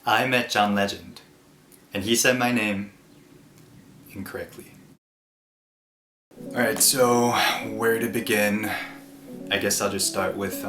I met John Legend, and he said my name incorrectly. Alright, so where to begin? I guess I'll just start with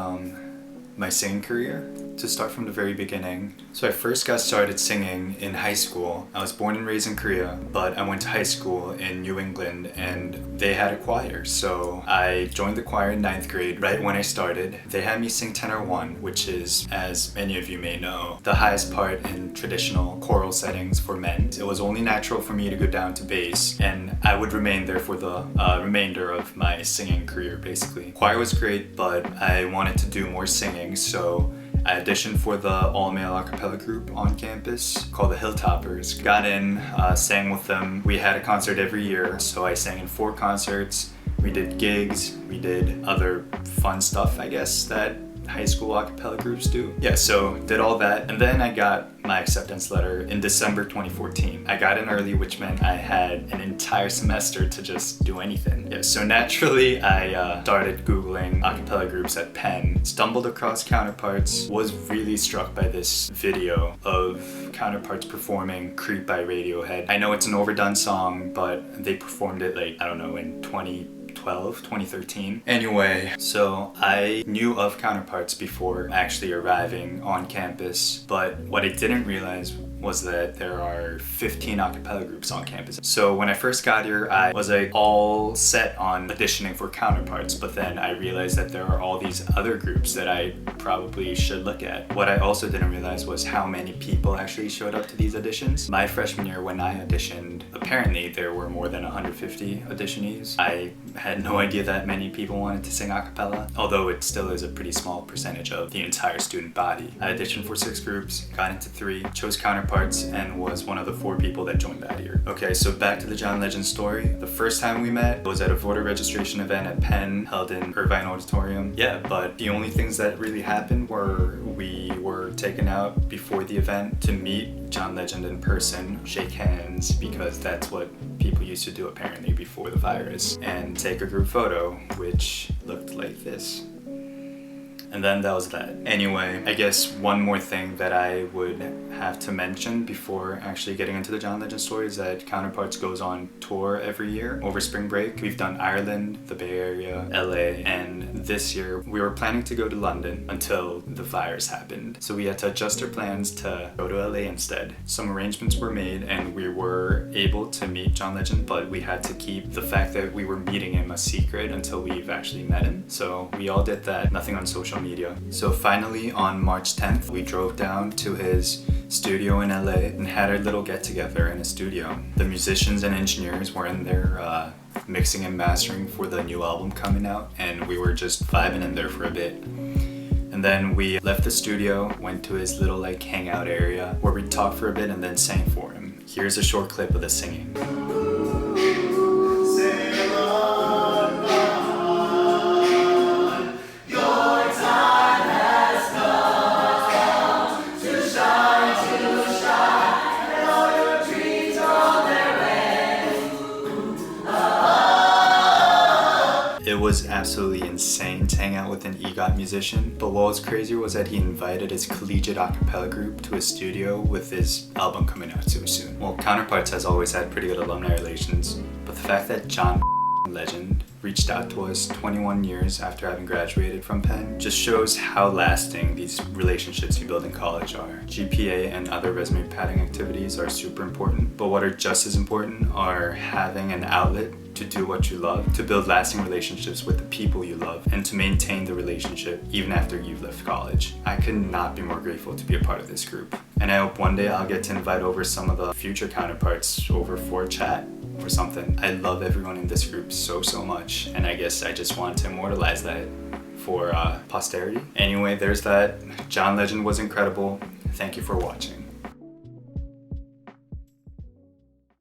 my singing career. To start from the very beginning. So I first got started singing in high school. I was born and raised in Korea, but I went to high school in New England and they had a choir. So I joined the choir in 9th grade right when I started. They had me sing tenor 1, which is, as many of you may know, the highest part in traditional choral settings for men. It was only natural for me to go down to bass, and I would remain there for the remainder of my singing career basically. Choir was great, but I wanted to do more singing, so I auditioned for the all-male a cappella group on campus called the Hilltoppers. Got in, sang with them. We had a concert every year, so I sang in 4 concerts. We did gigs, we did other fun stuff, I guess, that high school a cappella groups do. Yeah, so did all that, and then I got my acceptance letter in December 2014. I got in early, which meant I had an entire semester to just do anything. Yeah, so naturally I started Googling a cappella groups at Penn, stumbled across Counterparts, was really struck by this video of Counterparts performing Creep by Radiohead. I know it's an overdone song, but they performed it like, I don't know, in 2013. Anyway, so I knew of Counterparts before actually arriving on campus, but what I didn't realize was that there are 15 a cappella groups on campus. So when I first got here, I was like all set on auditioning for Counterparts, but then I realized that there are all these other groups that I probably should look at. What I also didn't realize was how many people actually showed up to these auditions. My freshman year when I auditioned, apparently there were more than 150 auditionees. I had no idea that many people wanted to sing a cappella, although it still is a pretty small percentage of the entire student body. I auditioned for 6 groups, got into 3, chose Counterparts, and was one of the 4 people that joined that year. Okay, so back to the John Legend story. The first time we met was at a voter registration event at Penn held in Irvine Auditorium. Yeah, but the only things that really happened were we were taken out before the event to meet John Legend in person, shake hands, because that's what people used to do apparently before the virus, and take a group photo, which looked like this. And then that was that. Anyway, I guess one more thing that I would have to mention before actually getting into the John Legend story is that Counterparts goes on tour every year over spring break. We've done Ireland, the Bay Area, LA, and this year we were planning to go to London until the virus happened. So we had to adjust our plans to go to LA instead. Some arrangements were made and we were able to meet John Legend, but we had to keep the fact that we were meeting him a secret until we've actually met him. So we all did that, nothing on social media. So finally on March 10th, we drove down to his studio in LA and had our little get together in his studio. The musicians and engineers were in there mixing and mastering for the new album coming out, and we were just vibing in there for a bit. And then we left the studio, went to his little like hangout area where we talked for a bit and then sang for him. Here's a short clip of the singing. It was absolutely insane to hang out with an EGOT musician, but what was crazier was that he invited his collegiate a cappella group to his studio with his album coming out so soon. Well, Counterparts has always had pretty good alumni relations, but the fact that John Legend reached out to us 21 years after having graduated from Penn just shows how lasting these relationships you build in college are. GPA and other resume padding activities are super important, but what are just as important are having an outlet to do what you love, to build lasting relationships with the people you love, and to maintain the relationship even after you've left college. I could not be more grateful to be a part of this group. And I hope one day I'll get to invite over some of the future Counterparts over for a chat or something. I love everyone in this group so much, and I guess I just want to immortalize that for posterity. Anyway, there's that. John Legend was incredible. Thank you for watching.